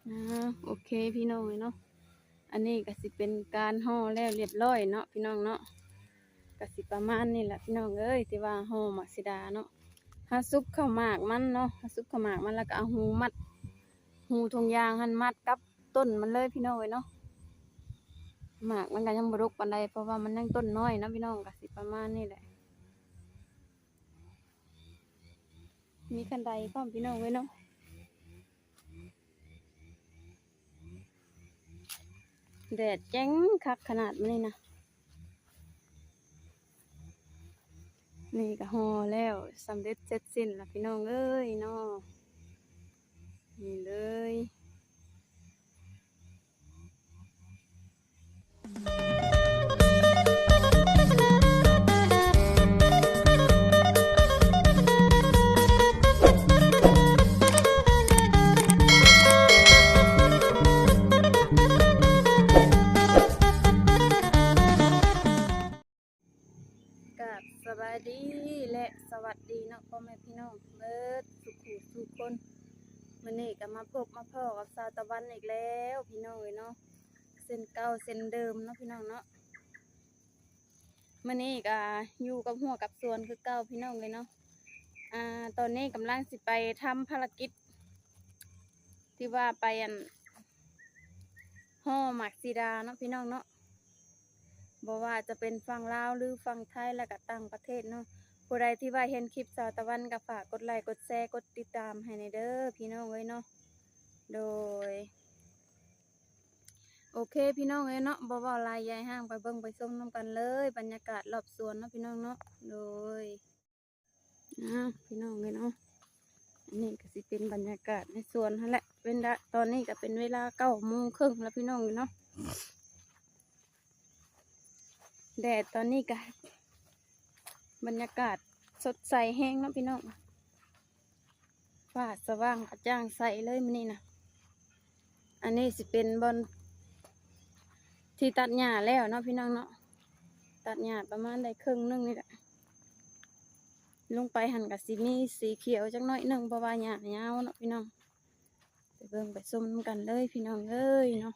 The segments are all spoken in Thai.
โอเคพี่น้องเนาะอันนี้ก็สิเป็นการห่อแล้วเรียบร้อยเนาะพี่น้องเนาะก็สิประมาณนี้แหละพี่น้องเอ้ยที่ว่าห่อหมักซิดาเนาะหาซุปข้าวหมากมันเนาะหาซุปข้าวหมากมันแล้วก็เอาหูมัดหูทงยางหันมัดกับต้นมันเลยพี่น้องเอ้ยเนาะหมากมันก็ยังบรกปานใดเพราะว่ามันยังต้นน้อยนะพี่น้องก็สิประมาณนี้แหละมีคันใดพร้อมพี่น้องเว้ยเนาะแดดแจ้งคักขนาดนี้นะนี่ก็ห่อแล้วสำเร็จเสร็จสิ้นแล้วพี่น้องเอ้ยเนาะนี่เลยกับสบายดีและสวัสดีเนาะพ่อแม่พี่น้องเบิดสุขุทุกคนมื้อนี้ก็มาพบมาพ่อกับสาวตะวันอีกแล้วพี่น้องเอ้ยเนาะเส้นเก่าเส้นเดิมเนาะพี่น้องเนาะมื้อนี้ก็อยู่กับหัวกับสวนคือเก่าพี่น้องเลยเนาะตอนนี้กำลังสิไปทำภารกิจที่ว่าไปห่อหมากซีดาเนาะพี่น้องเนาะบอกว่าจะเป็นฝั่งลาวหรือฝั่งไทยและก็ต่างประเทศเนาะผู้ใดที่ว่าเห็นคลิปสาวตะวันก็ฝากกดไลค์กดแชร์กดติดตามให้ในเด้อพี่น้องเอ้ยเนาะโดยโอเคพี่น้องเอ้ยเนาะบ่ว่าลายยายห้างไปเบิ่งไปชมน้ำกันเลยบรรยากาศรอบสวนเนาะพี่น้องเนาะโดยพี่น้องเอ้ยเนาะอันนี้ก็สิเป็นบรรยากาศในสวนนั่นแหละตอนนี้ก็เป็นเวลา9:30แล้วพี่น้องเนาะแดดตอนนี้ก็บรรยากาศสดใสแห้งเนาะพี่น้องฟ้าสว่างกระจ่างใสเลยมื้อนี้นะอันนี้สิเป็นบอนที่ตัดหญ้าแล้วเนาะพี่น้องเนาะตัดหญ้าประมาณได้ครึ่งนึงนี่แหละลงไปหันกับสีมีสีเขียวจักหน่อยนึงเพราะว่าหญ้ายาวเนาะพี่น้องไปเบิ่งไปชมกันเลยพี่น้องเอ้ยเนาะ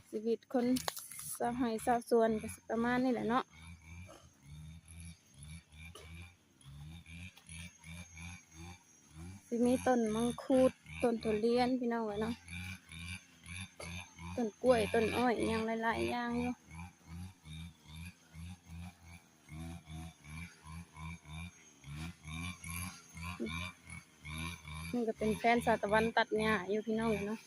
ชีวิตคนชาวไร่ชาวสวนก็สิประมาณนี้แหละเนาะสิมีต้นมังคุดต้นทุเรียนพี่น้องเนาะต้นกล้วยต้นอ้อยอย่างหลายๆอย่างอยู่นี่ก็เป็นแฟนสาวตะวันตัดหญ้าอยู่พี่น้องเนาะ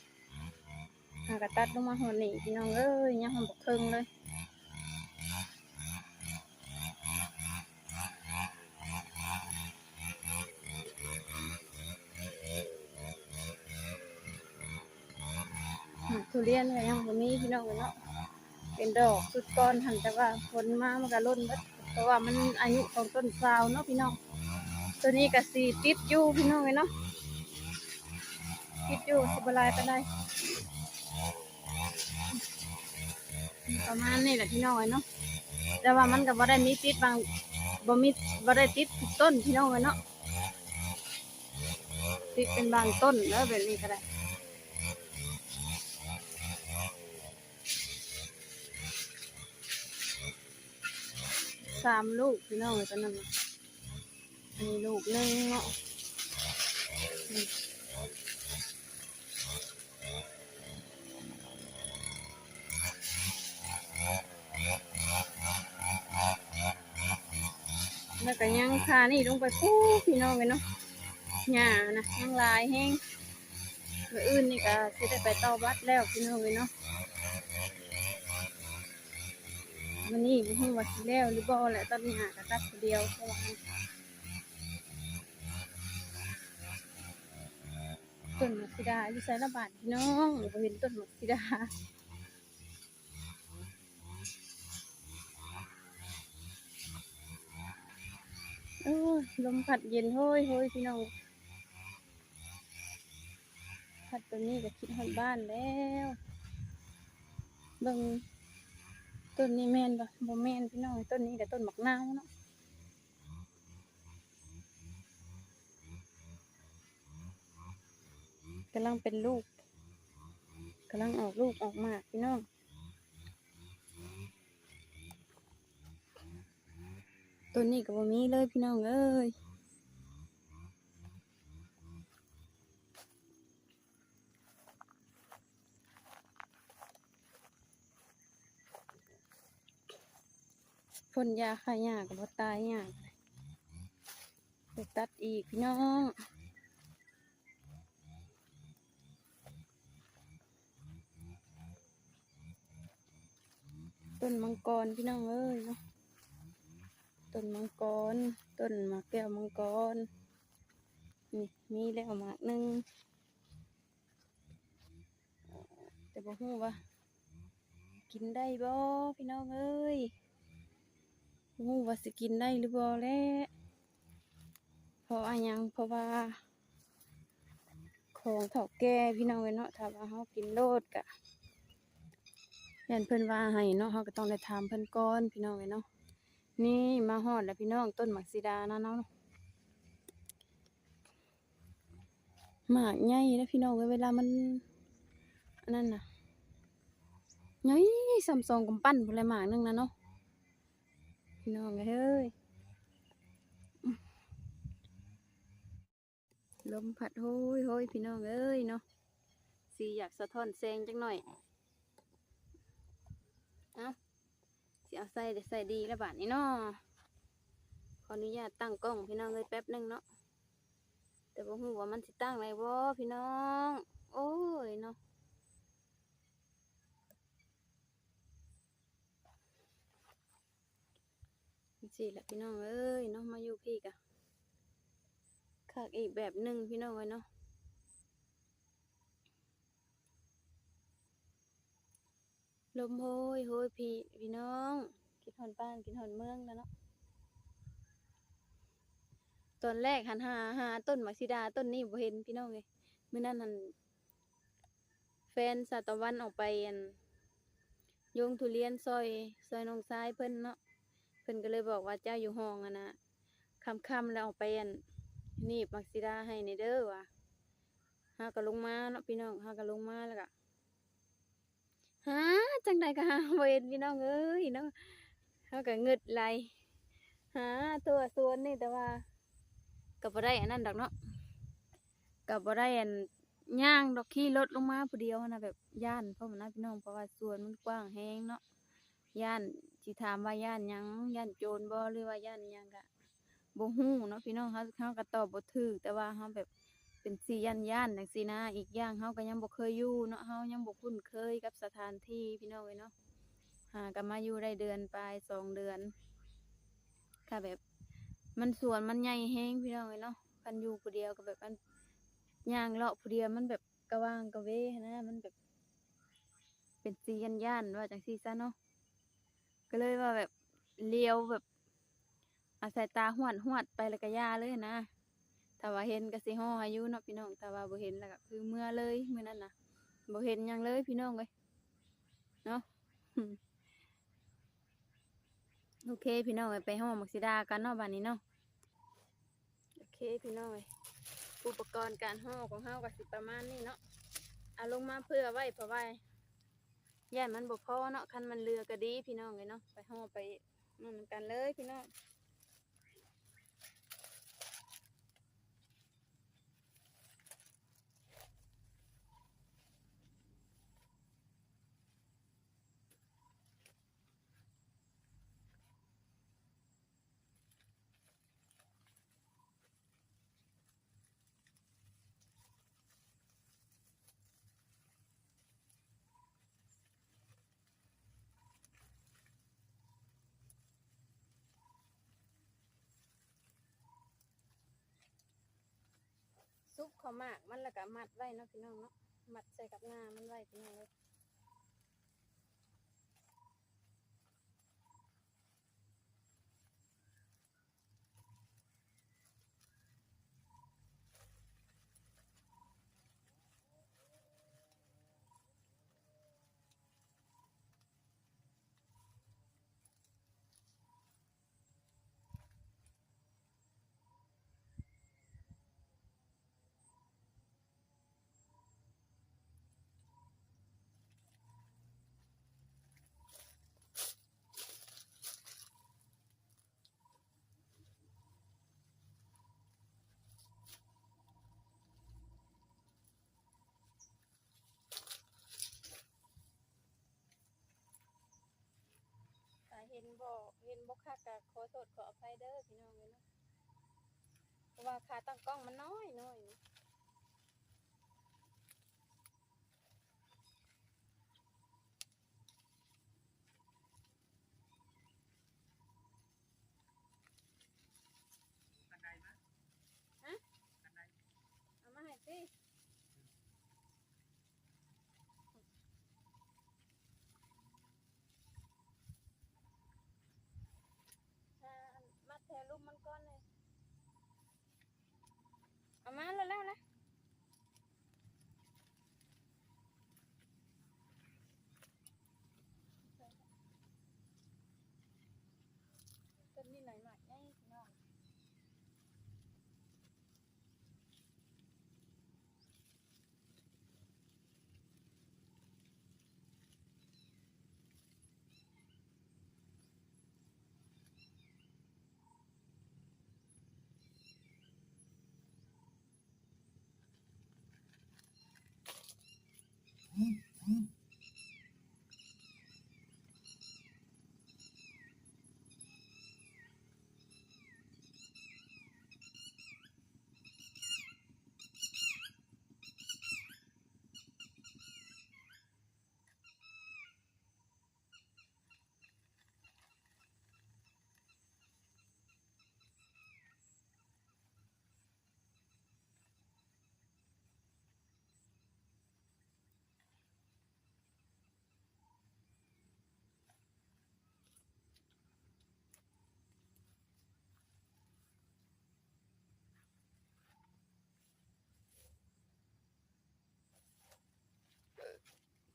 หากตัดลงมาหัวนี่พี่น้องเอ้ยยังหอมบกเทิงเลยทุเรียนก็ยังบ่มีพี่น้องเนาะเป็นดอกสุดก้อนหันแต่ว่าฝนมามันก็ล้นเพราะว่ามันอายุของต้นซาวเนาะพี่น้องตัวนี้ก็สีติดอยู่พี่น้องเนาะติดอยู่สิบลายไปได้ประมาณนี้แหละพี่น้องเนาะแต่ว่ามันก็บ่ได้มีติดบางบ่ได้ติดทุกต้นพี่น้องเนาะติดเป็นบางต้นแล้วแบบนี้ก็ได้3 ลูกพี่น้องตอนนั้นมีลูกนึงเนาะแล้วก็ยังพานี่ลงไปปูพี่น้องเนาะหญ้านะยังลายแห้งมื้ออื่นนี่ก็สิได้ไปต่อวัดแล้วพี่น้องเนาะวันนี้บ่ฮู้ว่าสิแล้วหรือบ่แหละตัดหญ้าก็ตัดคนเดียวเพราะว่าต้นมะขดาอยู่ไสละบาทพี่น้องบ่เห็นต้นมะขดาลมพัดเย็นโห้ยโห้ยพี่น้องพัดตัวนี้ก็คิดฮอดบ้านแล้วเบิ่งต้นนี้แม่นบ่แม่นพี่น้องต้นนี้กับต้นมะนาวเนาะกำลังเป็นลูก ำลังออกลูกออกหมากพี่น้องตัวนี้ก็บ่มีเลยพี่น้องเอ้ยพ่นยาฆ่าหญ้าก็บ่ตายหญ้าไปตัดอีกพี่น้องต้นมังกรพี่น้องเอ้ยเนาะต้นมังกรต้นมะแก้วมังกรนี่มีแล้วหมากหนึ่งแต่บ่ฮู้ว่ากินได้บ่พี่น้องเอ้ยบ่ฮู้ว่าสิกินได้หรือบ่แล้เพราะอะไรยังเพราะว่าของเฒ่าแก่พี่น้องเอ้ยเนาะถ้าว่าเฮากินโลดกะยันเพิ่นว่าให้เนาะเฮาก็ต้องได้ถามเพิ่นก่อนพี่น้องเอ้ยเนาะนี่มาฮอดแล้วพี่น้องต้นหมากสีดานะเนาะหมากใหญ่นะพี่น้องเอ้ยเวลามันอันนั้นน่ะใหญ่ส่ำซองกำปั้นพุ่นแหละหมากหนึงนะเนาะพี่น้องเอ้ยลมพัดโหยโหยพี่น้องเอ้ยเนาะสิอยากสะท้อนแสงจักหน่อยเอ้าสิเอาใส่ได้ใส่ดีแล้วบาดนี้เนาะขออนุญาตตั้งกล้องพี่น้องเอ้ยแป๊บหนึงเนาะแต่บ่ฮู้ว่ามันสิตั้งได้บ่พี่น้องโอ้ยเนาะสิแหละพี่น้องเอ้ยเนาะมาอยู่พี่กะคักอีกแบบหนึงพี่น้องเอ้ยเนาะลมโหยโหยพี่น้องคิดฮอดบ้านคิดฮอดเมืองแล้วเนาะตอนแรกหันหาต้นหมากสีดาต้นนี้บ่เห็นพี่น้องเลยมื้อนั้นหันแฟนสาวตะวันออกไปอันโยงทุเรียนซอยน้องชายเพิ่นเนาะเพิ่นก็เลยบอกว่าเจ้าอยู่ห้องอะนะค่ำๆแล้วออกไปอันนี่หมากสีดาให้ในเด้อว่ะเฮาก็ลงมาเนาะพี่น้องเฮาก็ลงมาแล้วก็หาจังใดก็หาบ่เห็นพี่น้องเอ้ยเนาะเฮาก็งึดไหลหาตัวสวนนี่แต่ว่าก็บ่ได้อันนั้นดอกเนาะก็บ่ได้อันย่างดอกขี่รถลงมาผู้เดียวนะแบบย่านเพราะมันนะพี่น้องเพราะว่าสวนมันกว้างแฮงเนาะย่านสิถามว่าย่านหยังย่านโจรบ่หรือว่าย่านหยังก็บ่ฮู้เนาะพี่น้องเฮาก็ตอบบ่ถูกแต่ว่าเฮาแบบเป็นสิย่านจังซี่นะอีกอย่างเฮาก็ยังบ่เคยอยู่เนาะเฮายังบ่คุ้นเคยกับสถานที่พี่น้องเอ้ยเนาะหาก็มาอยู่ได้เดือนปลาย2 เดือนก็แบบมันสวนมันใหญ่แฮงพี่น้องเอ้ยเนาะคันอยู่ผู้เดียวก็แบบมันย่างเลาะผู้เดียวมันแบบกะว่างกะเวนะมันแบบเป็นสีย่านว่าจังซี่ซะเนาะก็เลยว่าแบบเลี้ยวแบบอาศัยตาหวดไปแล้วก็ย่าเลยนะถ้าว่าเห็นก็สิฮ้ออายุเนาะพี่น้องถ้าว่าบ่เห็นแล้วก็คือเมื่อเลยมื้อนั้นน่ะบ่เห็นหยังเลยพี่น้องเอ้ยเนาะโอเคพี่น้องเอ้ยไปฮ้อหมักสิดากันเนาะบัดนี้เนาะโอเคพี่น้องเอ้ยอุปกรณ์การฮ้อของเฮาก็สิประมาณนี้เนาะเอาลงมาเพื่อไว้เพราะว่าย่านมันบ่พอเนาะคันมันเรือก็ดีพี่น้องเอ้ยเนาะไปฮ้อไปนั่นกันเลยพี่น้องซุปข้าวหมากมันแล้วก็มัดไว้เนาะพี่น้องเนาะมัดใส่กับงามันไว้พี่น้องเอ้ย บ่คักก็ขอโทษขออภัยเด้อพี่น้องเอ้ยเนาะเพราะว่าขาตั้งกล้องมันน้อยเนาะฮะเอามาให้สิมาแทนรูปมันก่อนเลยเอามาแล้วนะต้นนี้หน่อยหน่อยไงพี่น้อง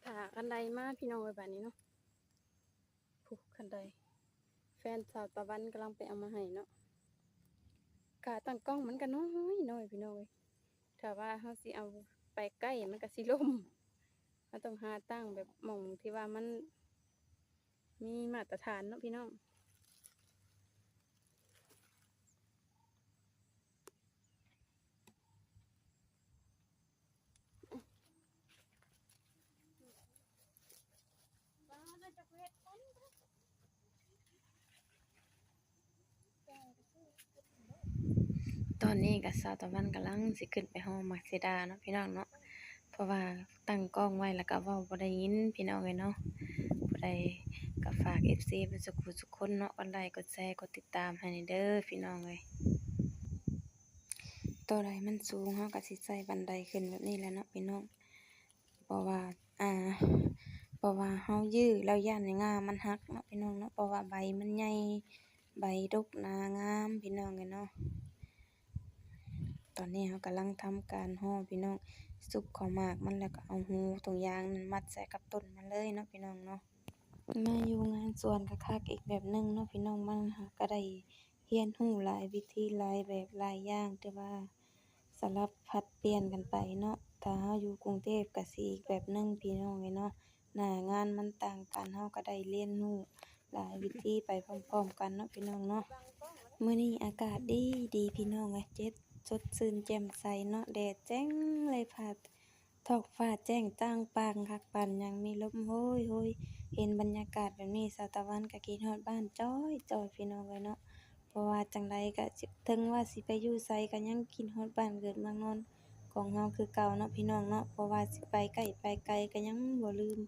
ขาคันไดมาพี่น้องไว้แบบนี้เนาะผูกคันไดแฟนสาวตะวันกำลังไปเอามาให้เนาะขาตั้งกล้องมันก็น้อยพี่น้องเอ้ยถ้าว่าเฮาสิเอาไปใกล้มันก็สิล่มเราต้องหาตั้งแบบหม่องที่ว่ามันมีมาตรฐานเนาะพี่น้องตอนนี้ก็สาวตะวันกำลังสิขึ้นไปห้องมักซิดาเนาะพี่น้องเนาะเพราะว่าตั้งกล้องไว้แล้วก็เว้าบ่ได้ยินพี่น้องเอ้ยเนาะผู้ใดก็ฝาก FC เพิ่นสุขคนเนาะกดไลค์กดแชร์กดติดตามให้เด้อพี่น้องเอ้ยตัวใดมันสูงเฮาก็สิใส่บันไดขึ้นแบบนี้แหละเนาะพี่น้องเพราะว่าอ่าเพราะว่าเฮายื้อแล้วย้านง่ามันหักเนาะพี่น้องเนาะเพราะว่าใบมันใหญ่ใบดกหนางามพี่น้องเอ้ยเนาะ ตอนนี้เรากำลังทำการห่อพี่น้องสุกข้าวหมากมันแล้วก็เอาหูตรงยางนั้นมัดใส่กับต้นมันเลยเนาะพี่น้องเนาะมาอยู่งานสวนก็คักอีกแบบหนึงเนาะพี่น้องมันหาก็ได้เรียนรู้หลายวิธีหลายแบบหลายอย่างแต่ว่าสลับผลัดเปลี่ยนกันไปเนาะถ้าเราอยู่กรุงเทพก็สิอีกแบบหนึ่งพี่น้องเอ้ยเนาะหน้างานมันต่างกันเราก็ได้เรียนรู้หลายวิธีไปพร้อมๆกันเนาะพี่น้องเนาะ มื้อนี้อากาศดีดีพี่น้องเอ้ยเจ็ดสดชื่นแจ่มใสเนาะแดดแจ้งเลยค่ะท้องฟ้าแจ้งจ่างป่างคักปานหยังมีลมโหยโหยเห็นบรรยากาศแบบนี้สาวตะวันก็คิดฮอดบ้านจ้อยจ้อยพี่น้องเอ้ยเนาะเพราะว่าจังใดก็สิถึงว่าสิไปอยู่ไสก็ยังคิดฮอดบ้านเกิดเมืองนอนของเฮาคือเก่าเนาะพี่น้องเนาะเพราะว่าสิไปใกล้ไปไกลก็ยังบ่ลืม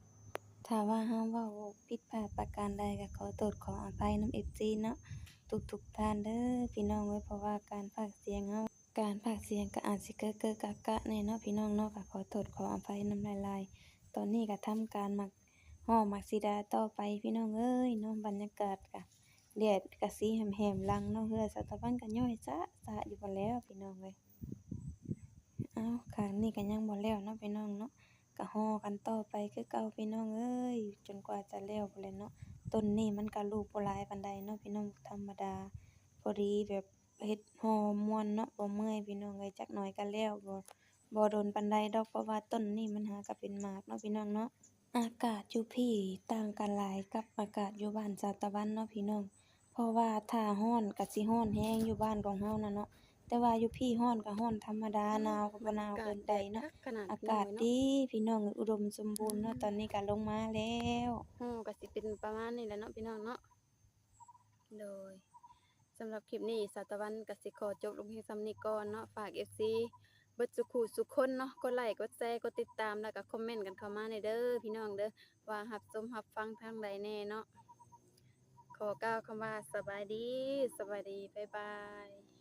ถ้าว่าเฮาเว้าผิดพลาดประการใดก็ขอโทษขออภัยนำ FC เนาะ ทุกท่านเด้อพี่น้องเอ้ยเพราะว่าการพากย์เสียงก็อาจสิเก้อๆกักๆแน่เนาะพี่น้องเนาะก็ขอโทษขออภัยนำหลายๆตอนนี้ก็ทำการฮ้อมักสิดาต่อไปพี่น้องเอ้ยเนาะบรรยากาศก็แดดก็สีแหมๆลังเนาะเฮือสะตะวันก็ย้อยจ๊ะอยู่พู้นแหล้วพี่น้องเอ้ยอ้าวข้างนี้ก็ยังบ่แล้วเนาะพี่น้องเนาะก็ฮ้อกันต่อไปคือเก่าพี่น้องเอ้ยจนกว่าจะแล้วพู้นแหละเนาะ ต้นนี้มันก็ลูกบ่หลายปานใดเนาะพี่น้องธรรมดาพอดีแบบเฮ็ดห่อม่วนเนาะบ่เมื่อยพี่น้องเอ้ยจักหน่อยก็แล้วบ่โดนปานใดดอกเพราะว่าต้นนี้มันหาก็เป็นหมากเนาะพี่น้องเนาะอากาศอยู่พี่ต่างกันหลายกับอากาศอยู่บ้านสาวตะวันเนาะพี่น้องเพราะว่าถ้าร้อนก็สิร้อนแรงอยู่บ้านของเฮาน่ะเนาะแต่ว่าอยู่พี่ร้อนก็ร้อนธรรมดาหนาวก็บ่หนาวเกินไปเนาะอากาศดีพี่น้องอุดมสมบูรณ์เนาะตอนนี้ก็ลงมาแล้วก็สิเป็นประมาณนี้แหละเนาะพี่น้องเนาะ โดยสำหรับคลิปนี้สาวตะวันก็สิขอจบลงเพียงส่ำนี้ก่อนเนาะฝาก FC เบิดสุขุสุขคนเนาะกดไลค์กดแชร์กดติดตามแล้วก็คอมเมนต์กันเข้ามาในเด้อพี่น้องเด้อว่ารับชมรับฟังทางใดแน่เนาะขอกล่าวคำว่าสบายดีบ๊ายบาย